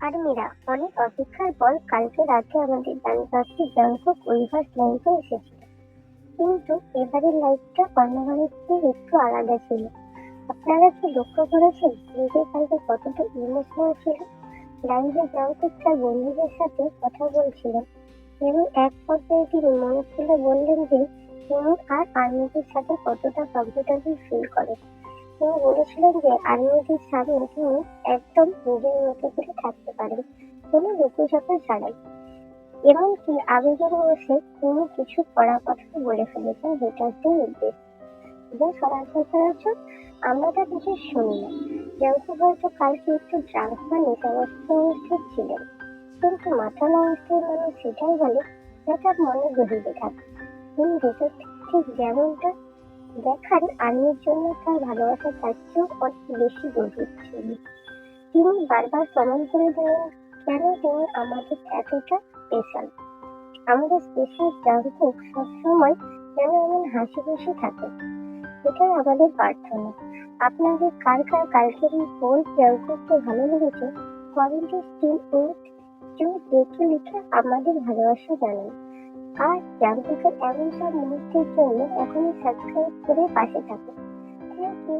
আর মীরা, অনেক অপেক্ষার পর কালকে রাতে আমাদের ডানপাশে জাংকুক উইভার্স লাইভে এসেছিল। কিন্তু এবারের লাইভটা অন্যবারের থেকে একটু আলাদা ছিল। আপনারা কি লক্ষ্য করেছেন নিজে কালকে কতটা ইমোশনাল ছিল? লাইভে জাংকুক তার বন্ধুদের সাথে কথা বলছিলেন এবং এক পর্যায়ে তিনি মন খুলে বললেন যে তিনি আর আর্মিদের সাথে কতটা কমফোর্টেবল ফিল করেন। তিনি বলেছিলেন যে আর্মিদের সামনে তিনি একদম নিজের মতো করে থাকতে পারেন, কোনো লুকোঝাপা ছাড়াই। এমনকি আবেগের বশে তিনি কিছু কড়া কথা বলে ফেলেছেন হেটারদের উদ্দেশ্যে, যা সচরাচর আমরা তা কিছু শুনি না। জাংকুক হয়তো কালকে একটু ড্রাঙ্ক বা নেশাগ্রস্ত অবস্থায় ছিলেন, কিন্তু মাতাল অবস্থায় মানুষ সেটাই বলে যা তার মনে গভীরে থাকে। তিনি ভেতর থেকে ঠিক যেমনটা দেখান, আর্মির জন্য তার ভালোবাসা তার চেয়েও অনেক বেশি গভীর ছিল। তিনি বারবার প্রমাণ করে দিলেন কেন তিনি আমাদের এতটা স্পেশাল। আমাদের স্পেশাল জাংকুক সবসময় যেন এমন হাসি খুশি থাকে, এটাই আমাদের প্রার্থনা। আপনাদের কার কার কালকের এই বোল্ড জাংকুককে ভালো লেগেছে কমেন্টে স্টিল উইথ টু ডেকে লিখে আমাদের ভালোবাসা জানান। আর জাংকুকের এমন সব মুহূর্তের জন্য এখনই সাবস্ক্রাইব করে পাশে থাকুন। Thank you.